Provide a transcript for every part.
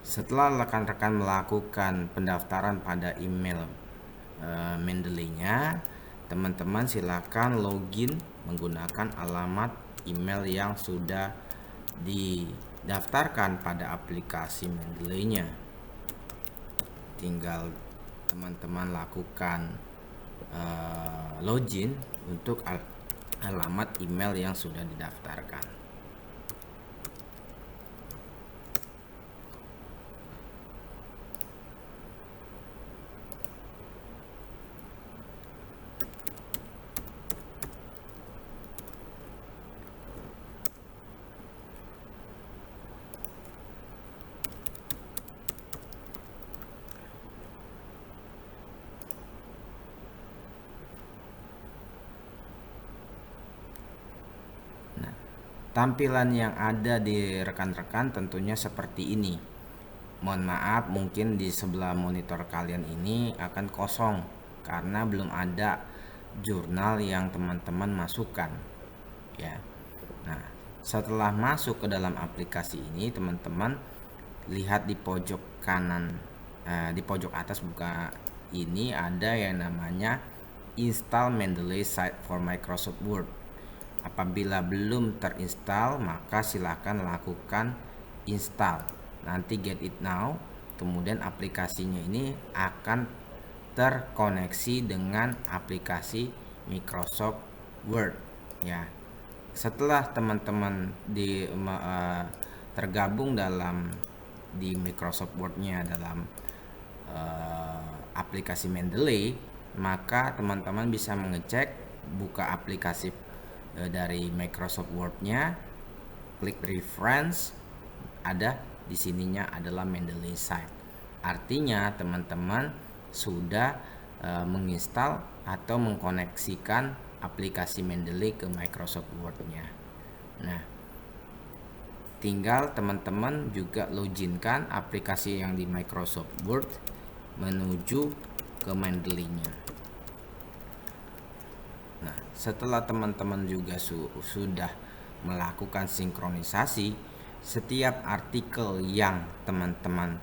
Setelah rekan-rekan melakukan pendaftaran pada email Mendeley-nya, teman-teman silakan login menggunakan alamat email yang sudah didaftarkan pada aplikasi Mendeley-nya. Tinggal teman-teman lakukan login untuk alamat email yang sudah didaftarkan. Tampilan yang ada di rekan-rekan tentunya seperti ini. Mohon maaf, mungkin di sebelah monitor kalian ini akan kosong karena belum ada jurnal yang teman-teman masukkan, ya. Nah, setelah masuk ke dalam aplikasi ini, teman-teman lihat di pojok kanan, di pojok atas ini ada yang namanya Install Mendeley Site for Microsoft Word. Apabila belum terinstall, maka silakan lakukan install. Nanti get it now, kemudian aplikasinya ini akan terkoneksi dengan aplikasi Microsoft Word, ya. Setelah teman-teman tergabung di Microsoft Word-nya dalam aplikasi Mendeley, maka teman-teman bisa mengecek, buka aplikasi dari Microsoft Word-nya, klik reference, ada di sininya adalah Mendeley Site. Artinya teman-teman sudah menginstal atau mengkoneksikan aplikasi Mendeley ke Microsoft Word-nya. Nah, tinggal teman-teman juga loginkan aplikasi yang di Microsoft Word menuju ke Mendeley-nya. Nah, setelah teman-teman juga sudah melakukan sinkronisasi, setiap artikel yang teman-teman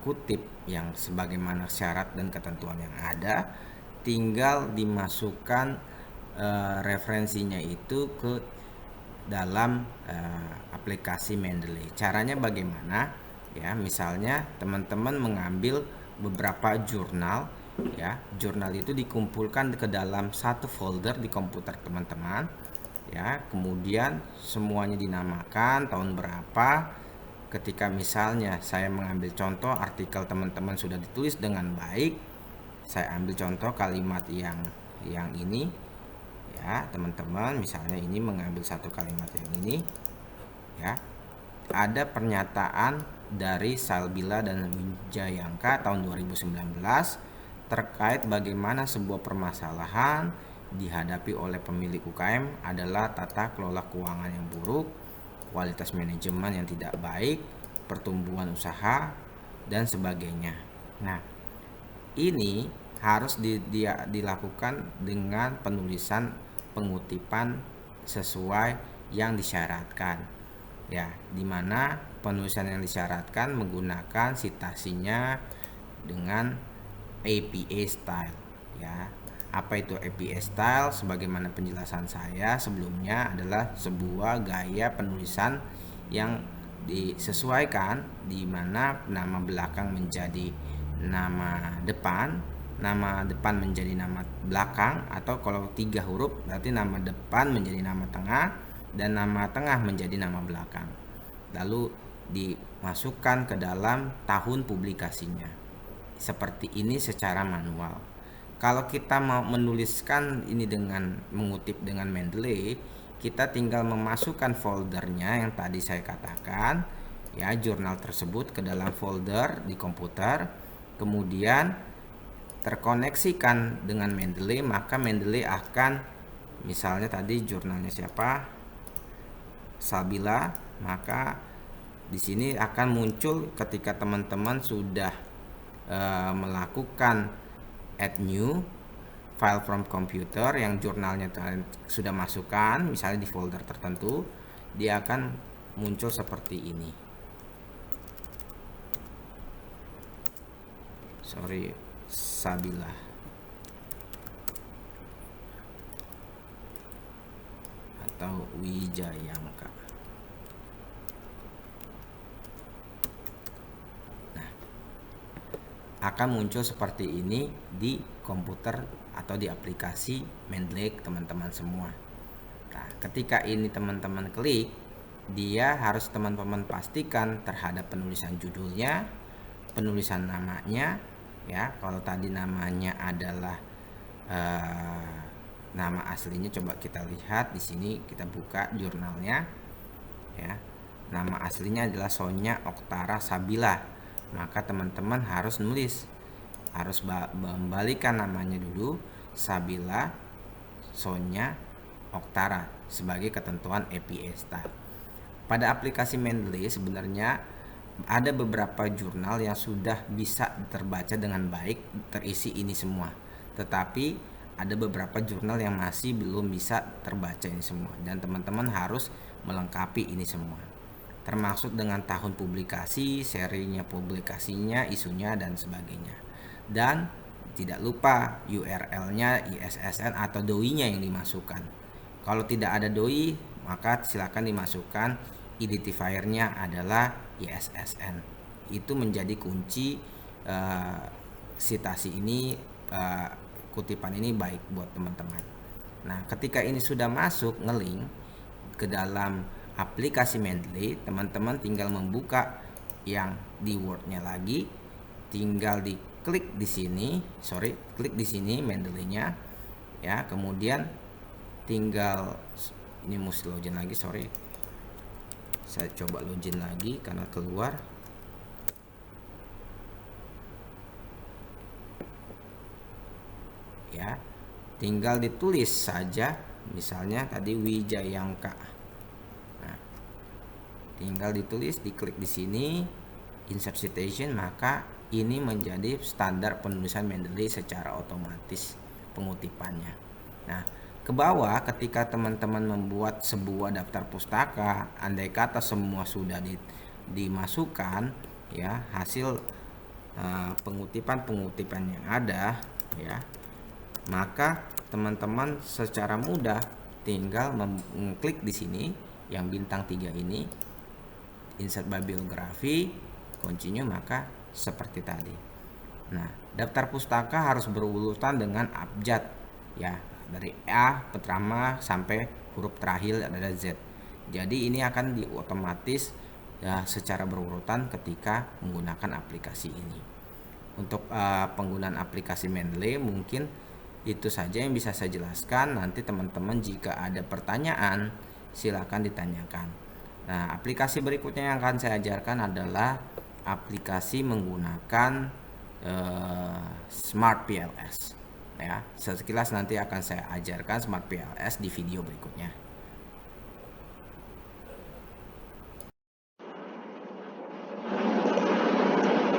kutip yang sebagaimana syarat dan ketentuan yang ada, tinggal dimasukkan referensinya itu ke dalam aplikasi Mendeley. Caranya bagaimana? Ya, misalnya teman-teman mengambil beberapa jurnal, ya. Jurnal itu dikumpulkan ke dalam satu folder di komputer teman-teman, ya. Kemudian semuanya dinamakan tahun berapa. Ketika misalnya saya mengambil contoh artikel teman-teman sudah ditulis dengan baik, saya ambil contoh kalimat yang ini, ya teman-teman. Misalnya ini mengambil satu kalimat yang ini, ya. Ada pernyataan dari Salbila dan Wijayangka tahun 2019 terkait bagaimana sebuah permasalahan dihadapi oleh pemilik UKM adalah tata kelola keuangan yang buruk, kualitas manajemen yang tidak baik, pertumbuhan usaha, dan sebagainya. Nah, ini harus dilakukan dengan penulisan pengutipan sesuai yang disyaratkan, ya, dimana penulisan yang disyaratkan menggunakan citasinya dengan APA style, ya. Apa itu APA style? Sebagaimana penjelasan saya sebelumnya, adalah sebuah gaya penulisan yang disesuaikan, di mana nama belakang menjadi nama depan menjadi nama belakang, atau kalau 3 huruf berarti nama depan menjadi nama tengah dan nama tengah menjadi nama belakang. Lalu dimasukkan ke dalam tahun publikasinya. Seperti ini secara manual. Kalau kita mau menuliskan ini dengan mengutip dengan Mendeley, kita tinggal memasukkan foldernya yang tadi saya katakan, ya, jurnal tersebut ke dalam folder di komputer, kemudian terkoneksikan dengan Mendeley, maka Mendeley akan, misalnya tadi jurnalnya siapa, Sabila, maka di sini akan muncul ketika teman-teman sudah melakukan add new file from computer yang jurnalnya sudah masukkan, misalnya di folder tertentu, dia akan muncul seperti ini. Sabila atau Wijayangka. Nah, akan muncul seperti ini di komputer atau di aplikasi Mendeley teman-teman semua. Nah, ketika ini teman-teman klik, dia harus teman-teman pastikan terhadap penulisan judulnya, penulisan namanya, ya. Kalau tadi namanya adalah nama aslinya, coba kita lihat di sini, kita buka jurnalnya, ya. Nama aslinya adalah Sonya Oktara Sabila, maka teman-teman harus membalikan namanya dulu, Sabila Sonya Oktara, sebagai ketentuan EPI-ESTA. Pada aplikasi Mendeley sebenarnya ada beberapa jurnal yang sudah bisa terbaca dengan baik, terisi ini semua. Tetapi ada beberapa jurnal yang masih belum bisa terbaca ini semua, dan teman-teman harus melengkapi ini semua, termasuk dengan tahun publikasi, serinya publikasinya, isunya, dan sebagainya. Dan tidak lupa URL-nya, ISSN atau DOI-nya yang dimasukkan. Kalau tidak ada DOI, maka silakan dimasukkan identifier-nya adalah ISSN. Itu menjadi kunci citasi ini, kutipan ini baik buat teman-teman. Nah, ketika ini sudah masuk ngelink ke dalam aplikasi Mendeley, teman-teman tinggal membuka yang di Word-nya lagi, tinggal diklik di sini, klik di sini Mendeley-nya, ya. Kemudian tinggal, ini mesti login lagi, saya coba login lagi karena keluar. Ya, tinggal ditulis saja, misalnya tadi Wijayangka. Nah, tinggal ditulis, diklik di sini insert citation, maka ini menjadi standar penulisan Mendeley secara otomatis pengutipannya. Nah, ke bawah ketika teman-teman membuat sebuah daftar pustaka, andai kata semua sudah dimasukkan, ya, hasil pengutipan yang ada, ya, maka teman-teman secara mudah tinggal mengklik di sini yang bintang 3 ini, insert bibliografi, continue, maka seperti tadi. Nah, daftar pustaka harus berurutan dengan abjad, ya, dari A pertama sampai huruf terakhir ada Z. Jadi ini akan diotomatis, ya, secara berurutan ketika menggunakan aplikasi ini. Untuk penggunaan aplikasi Mendeley mungkin itu saja yang bisa saya jelaskan. Nanti teman-teman jika ada pertanyaan silakan ditanyakan. Nah, aplikasi berikutnya yang akan saya ajarkan adalah aplikasi menggunakan Smart PLS, ya. Sekilas nanti akan saya ajarkan Smart PLS di video berikutnya.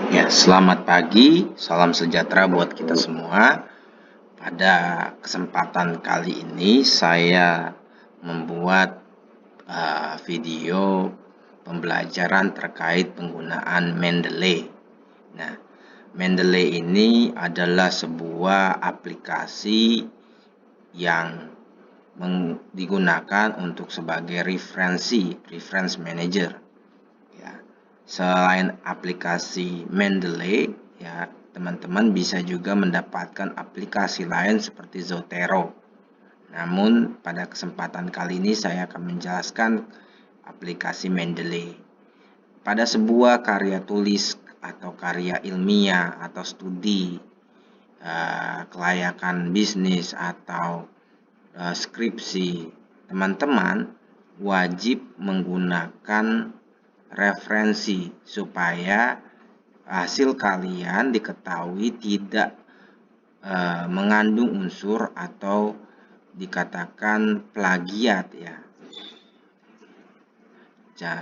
Ya, selamat pagi, salam sejahtera buat kita semua. Pada kesempatan kali ini saya membuat video pembelajaran terkait penggunaan Mendeley. Nah, Mendeley ini adalah sebuah aplikasi yang digunakan untuk sebagai reference manager, ya. Selain aplikasi Mendeley, ya, teman-teman bisa juga mendapatkan aplikasi lain seperti Zotero. Namun pada kesempatan kali ini saya akan menjelaskan aplikasi Mendeley. Pada sebuah karya tulis atau karya ilmiah atau studi kelayakan bisnis atau skripsi, teman-teman wajib menggunakan referensi supaya hasil kalian diketahui tidak mengandung unsur atau dikatakan plagiat, ya.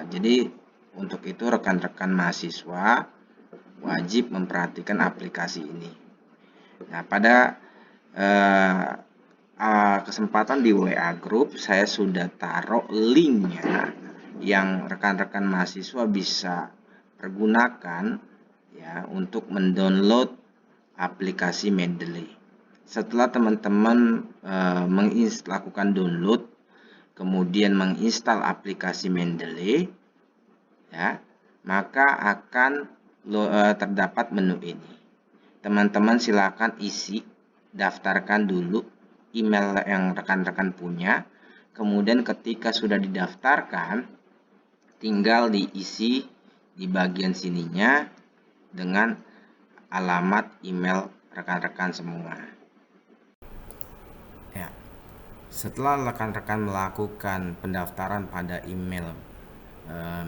Jadi untuk itu rekan-rekan mahasiswa wajib memperhatikan aplikasi ini. Nah, pada kesempatan di WA Group saya sudah taruh linknya yang rekan-rekan mahasiswa bisa pergunakan, ya, untuk mendownload aplikasi Mendeley. Setelah teman-teman lakukan download, kemudian menginstal aplikasi Mendeley, ya, maka akan terdapat menu ini. Teman-teman silakan isi, daftarkan dulu email yang rekan-rekan punya. Kemudian ketika sudah didaftarkan, tinggal diisi di bagian sininya dengan alamat email rekan-rekan semua. Ya. Setelah rekan-rekan melakukan pendaftaran pada email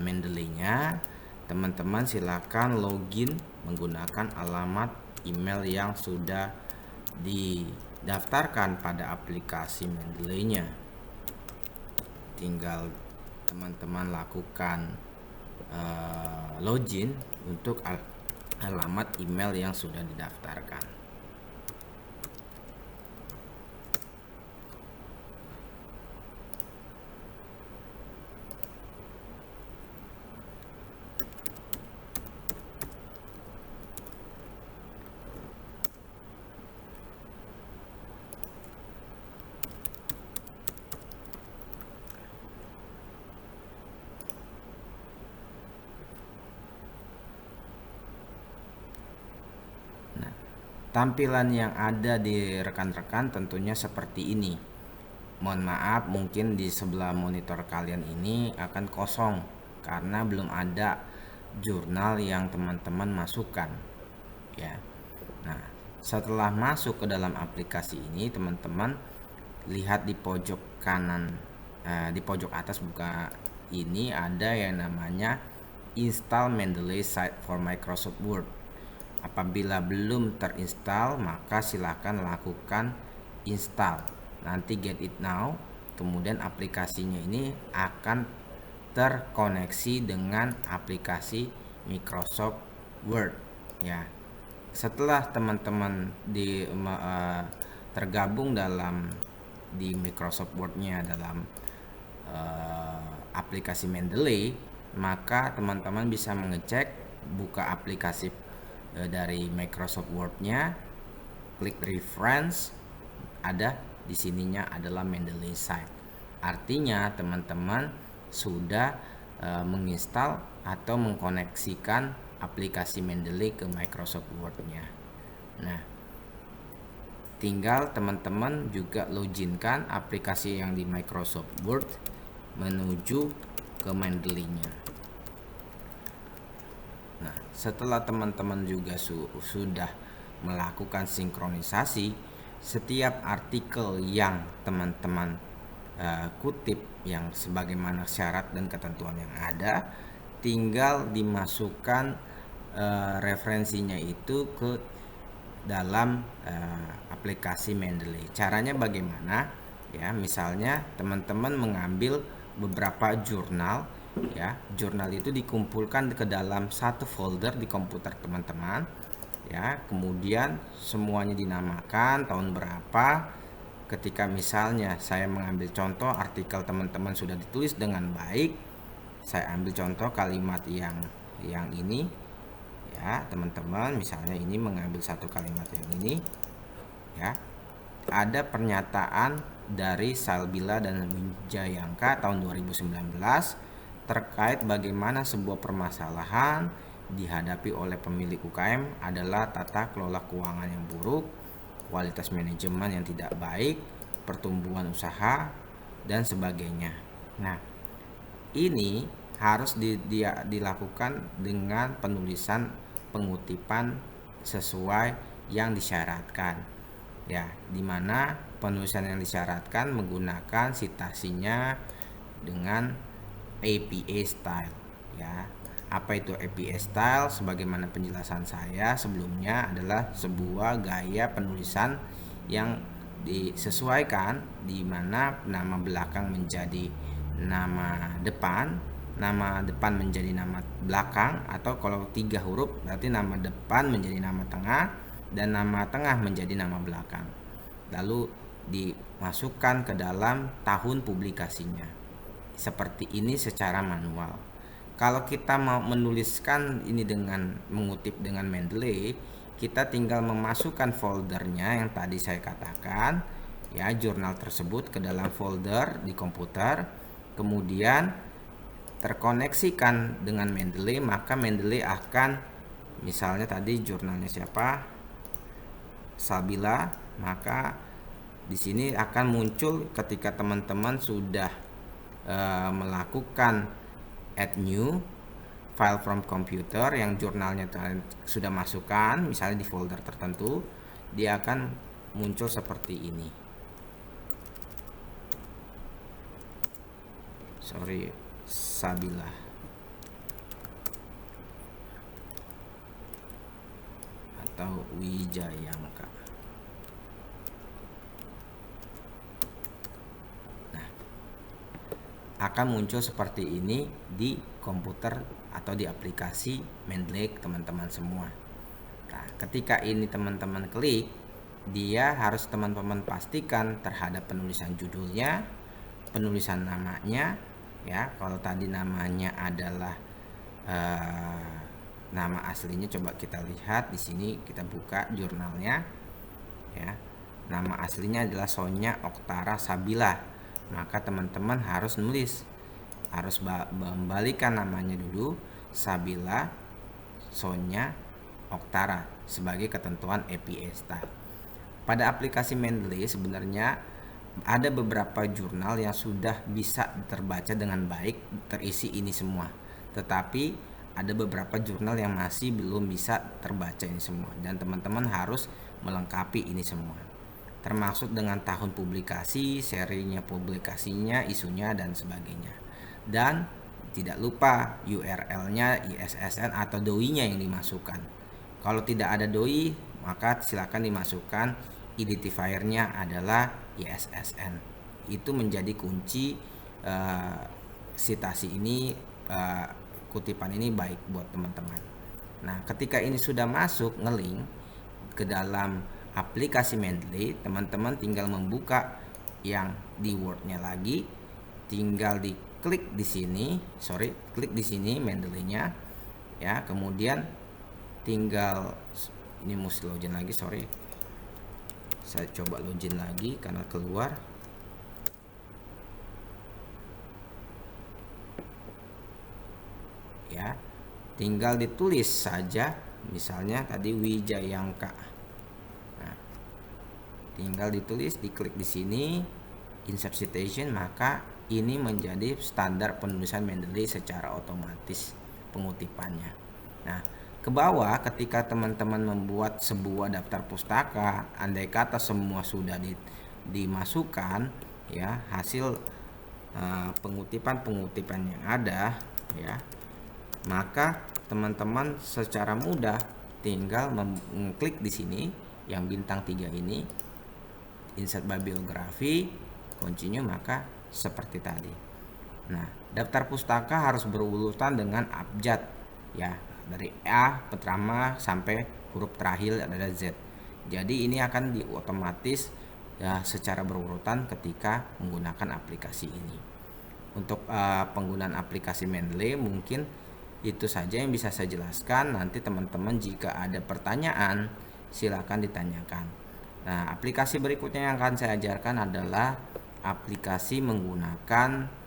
Mendeley-nya, teman-teman silakan login menggunakan alamat email yang sudah didaftarkan pada aplikasi Mendeley-nya. Tinggal teman-teman lakukan login untuk alamat email yang sudah didaftarkan. Tampilan yang ada di rekan-rekan tentunya seperti ini. Mohon maaf, mungkin di sebelah monitor kalian ini akan kosong karena belum ada jurnal yang teman-teman masukkan, ya. Nah, setelah masuk ke dalam aplikasi ini, teman-teman lihat di pojok kanan, di pojok atas ini ada yang namanya Install Mendeley Site for Microsoft Word. Apabila belum terinstall, maka silakan lakukan install. Nanti get it now, kemudian aplikasinya ini akan terkoneksi dengan aplikasi Microsoft Word, ya. Setelah teman-teman tergabung di Microsoft Word-nya dalam aplikasi Mendeley, maka teman-teman bisa mengecek, buka aplikasi dari Microsoft Word-nya, klik reference, ada di sininya adalah Mendeley Site. Artinya teman-teman sudah menginstal atau mengkoneksikan aplikasi Mendeley ke Microsoft Word-nya. Nah, tinggal teman-teman juga loginkan aplikasi yang di Microsoft Word menuju ke Mendeley-nya. Nah, setelah teman-teman juga sudah melakukan sinkronisasi, setiap artikel yang teman-teman kutip yang sebagaimana syarat dan ketentuan yang ada, tinggal dimasukkan referensinya itu ke dalam aplikasi Mendeley. Caranya bagaimana? Ya, misalnya teman-teman mengambil beberapa jurnal, ya. Jurnal itu dikumpulkan ke dalam satu folder di komputer teman-teman, ya. Kemudian semuanya dinamakan tahun berapa. Ketika misalnya saya mengambil contoh artikel teman-teman sudah ditulis dengan baik, saya ambil contoh kalimat yang ini, ya teman-teman. Misalnya ini mengambil satu kalimat yang ini, ya. Ada pernyataan dari Salbila dan Wijayangka tahun 2019 terkait bagaimana sebuah permasalahan dihadapi oleh pemilik UKM adalah tata kelola keuangan yang buruk, kualitas manajemen yang tidak baik, pertumbuhan usaha, dan sebagainya. Nah, ini harus dilakukan dengan penulisan pengutipan sesuai yang disyaratkan, ya, dimana penulisan yang disyaratkan menggunakan citasinya dengan APA style, ya. Apa itu APA style? Sebagaimana penjelasan saya sebelumnya, adalah sebuah gaya penulisan yang disesuaikan, di mana nama belakang menjadi nama depan menjadi nama belakang, atau kalau 3 huruf berarti nama depan menjadi nama tengah dan nama tengah menjadi nama belakang. Lalu dimasukkan ke dalam tahun publikasinya. Seperti ini secara manual. Kalau kita mau menuliskan ini dengan mengutip dengan Mendeley, kita tinggal memasukkan foldernya yang tadi saya katakan, ya, jurnal tersebut ke dalam folder di komputer, kemudian terkoneksikan dengan Mendeley, maka Mendeley akan, misalnya tadi jurnalnya siapa, Sabila, maka di sini akan muncul ketika teman-teman sudah melakukan add new file from computer yang jurnalnya sudah masukkan, misalnya di folder tertentu, dia akan muncul seperti ini. Sorry, Sabila atau Wijayangka. Nah, akan muncul seperti ini di komputer atau di aplikasi Mendeley teman-teman semua. Nah, ketika ini teman-teman klik, dia harus teman-teman pastikan terhadap penulisan judulnya, penulisan namanya, ya. Kalau tadi namanya adalah nama aslinya, coba kita lihat di sini, kita buka jurnalnya, ya. Nama aslinya adalah Sonya Oktara Sabila, maka teman-teman harus nulis, harus membalikan namanya dulu, Sabila Sonya Oktara, sebagai ketentuan APA style. Pada aplikasi Mendeley sebenarnya ada beberapa jurnal yang sudah bisa terbaca dengan baik, terisi ini semua, tetapi ada beberapa jurnal yang masih belum bisa terbaca ini semua, dan teman-teman harus melengkapi ini semua, termasuk dengan tahun publikasi, serinya publikasinya, isunya, dan sebagainya. Dan tidak lupa URL-nya, ISSN atau DOI-nya yang dimasukkan. Kalau tidak ada DOI, maka silakan dimasukkan identifier-nya adalah ISSN. Itu menjadi kunci citasi ini, kutipan ini baik buat teman-teman. Nah, ketika ini sudah masuk ngelink ke dalam aplikasi Mendeley, teman-teman tinggal membuka yang di Word-nya lagi, tinggal diklik di sini, klik di sini Mendeley-nya, ya. Kemudian tinggal, ini mesti login lagi, saya coba login lagi karena keluar. Ya, tinggal ditulis saja, misalnya tadi Wijayangka. Nah, tinggal ditulis, diklik di sini, insert citation, maka ini menjadi standar penulisan Mendeley secara otomatis pengutipannya. Nah, ke bawah ketika teman-teman membuat sebuah daftar pustaka, andai kata semua sudah dimasukkan, ya, hasil pengutipan yang ada, ya, maka teman-teman secara mudah tinggal mengklik di sini yang bintang 3 ini, insert bibliografi, continue, maka seperti tadi. Nah, daftar pustaka harus berurutan dengan abjad, ya, dari A pertama sampai huruf terakhir adalah Z. Jadi ini akan diotomatis, ya, secara berurutan ketika menggunakan aplikasi ini. Untuk penggunaan aplikasi Mendeley mungkin itu saja yang bisa saya jelaskan. Nanti teman-teman jika ada pertanyaan silakan ditanyakan. Nah, aplikasi berikutnya yang akan saya ajarkan adalah aplikasi menggunakan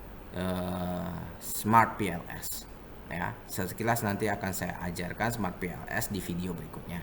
Smart PLS. Ya, sekilas nanti akan saya ajarkan Smart PLS di video berikutnya.